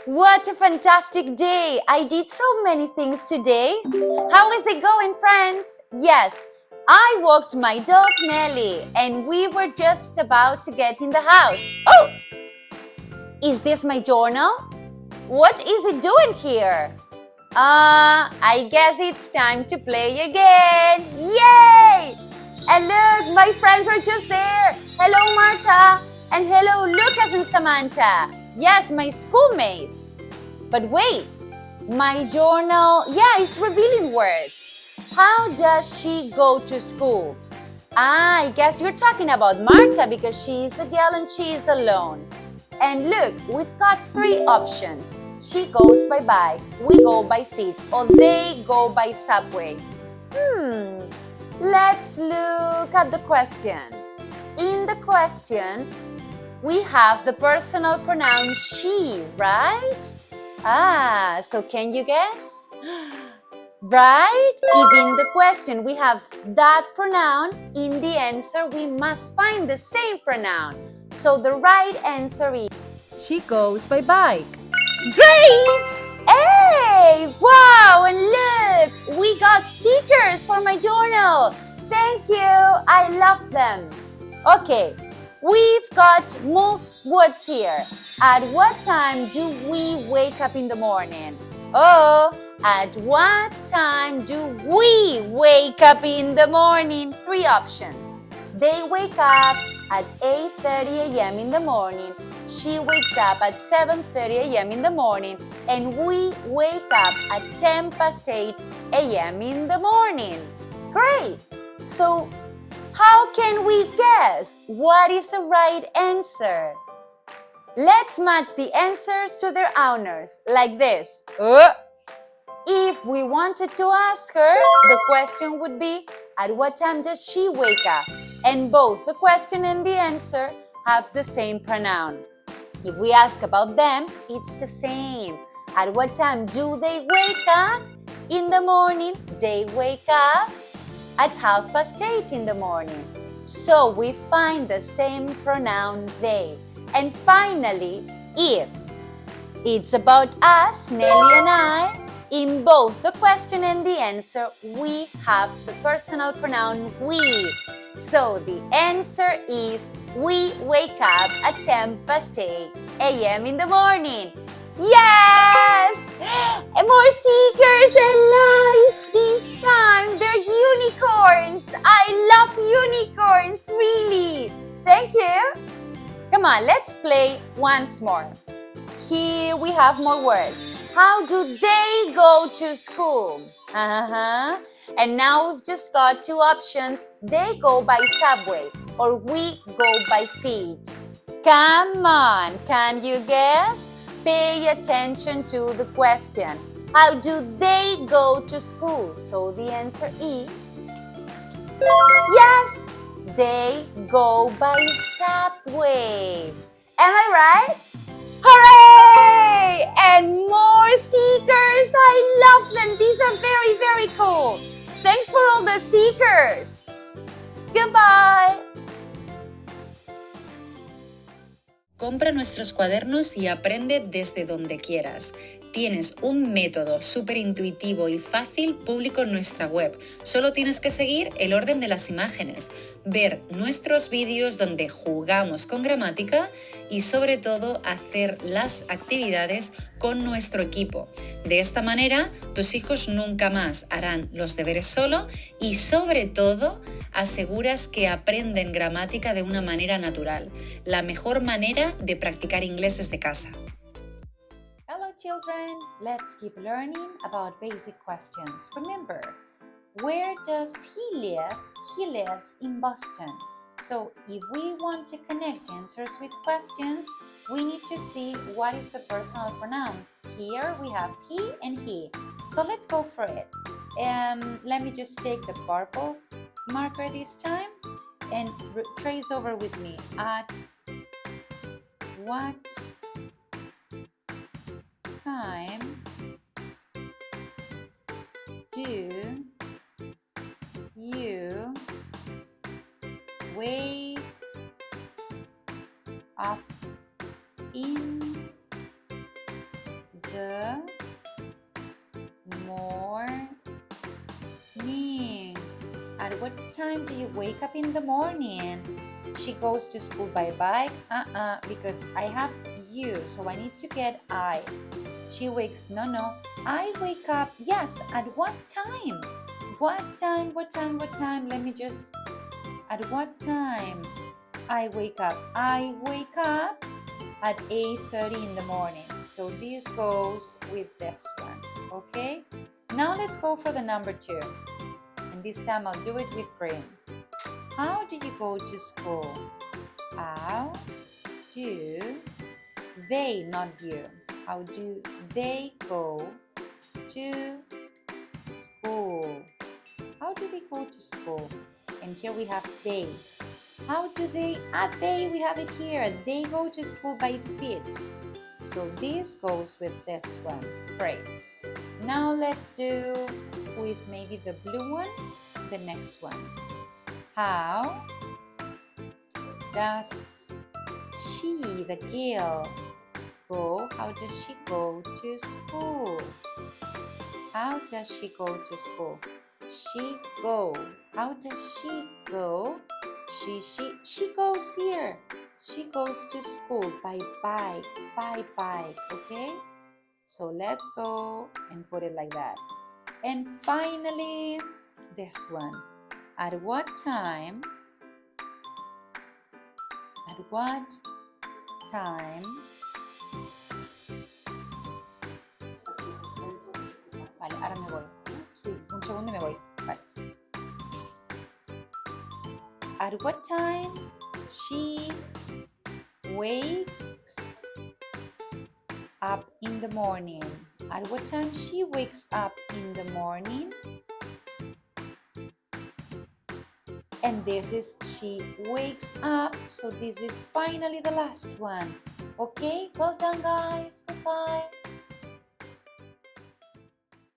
What a fantastic day! I did so many things today. How is it going, friends? Yes, I walked my dog Nelly and we were just about to get in the house. Oh! Is this my journal? What is it doing here? I guess it's time to play again. Yay! And look, my friends are just there. Hello, Marta. And hello, Lucas and Samantha. Yes, my schoolmates. But wait, my journal, yeah, it's revealing words. How does she go to school? I guess you're talking about Marta because she's a girl and she is alone. And look, we've got three options. She goes by bike, we go by feet, or they go by subway. Let's look at the question. In the question, we have the personal pronoun she, right? So can you guess? Right? If in the question we have that pronoun, in the answer we must find the same pronoun. So the right answer is she goes by bike. Great! Hey! Wow! And look! We got stickers for my journal. Thank you! I love them. Okay, we've got more words here. At what time do we wake up in the morning? Oh, at what time do we wake up in the morning? Three options. They wake up at 8:30 a.m. in the morning. She wakes up at 7:30 a.m. in the morning. And we wake up at 8:10 a.m. in the morning. Great! So, how can we guess what is the right answer? Let's match the answers to their owners, like this. If we wanted to ask her, the question would be, at what time does she wake up? And both the question and the answer have the same pronoun. If we ask about them, it's the same. At what time do they wake up? In the morning, they wake up at 8:30 in the morning. So we find the same pronoun they. And finally, if. It's about us, Nelly and I. In both the question and the answer, we have the personal pronoun we. So the answer is we wake up at 8:10 a.m. in the morning. Yes! More stickers and lights this time. They're unicorns. I love unicorns, really. Thank you. Come on, let's play once more. Here we have more words. How do they go to school? And now we've just got two options. They go by subway or we go by feet. Come on, can you guess? Pay attention to the question. How do they go to school? So the answer is yes, they go by subway. Am I right? Hooray! And more stickers! I love them! These are very, very cool! Thanks for all the stickers! Goodbye! Compra nuestros cuadernos y aprende desde donde quieras. Tienes un método súper intuitivo y fácil público en nuestra web. Solo tienes que seguir el orden de las imágenes, ver nuestros vídeos donde jugamos con gramática y sobre todo hacer las actividades con nuestro equipo. De esta manera, tus hijos nunca más harán los deberes solo y sobre todo aseguras que aprenden gramática de una manera natural, la mejor manera de practicar inglés desde casa. Hello children, let's keep learning about basic questions. Remember, where does he live? He lives in Boston. So if we want to connect answers with questions, we need to see what is the personal pronoun. Here we have he and he. So let's go for it. Let me just take the purple marker this time and trace over with me. At what time do you wake up in the morning. At what time do you wake up in the morning? She goes to school by bike. Because I have you, so I need to get I. She wakes, no. I wake up, yes, at what time? What time? Let me just, at what time? I wake up. I wake up at 8:30 in the morning. So this goes with this one, okay? Now let's go for the number 2. And this time I'll do it with green. How do you go to school? How do they, not you, how do they go to school? How do they go to school? And here we have they. How do they? They, we have it here. They go to school by feet. So this goes with this one. Great. Now let's do with maybe the blue one, the next one. How does she, the girl, go? How does she go to school? How does she go to school? She go. How does she go? She goes here. She goes to school by bike, okay? So let's go and put it like that. And finally, this one. At what time? At what time? Vale, ahora me voy. Sí, un segundo y me voy. Vale. At what time she wakes up in the morning? At what time she wakes up in the morning? And this is she wakes up. So this is finally the last one. Okay, well done guys. Goodbye.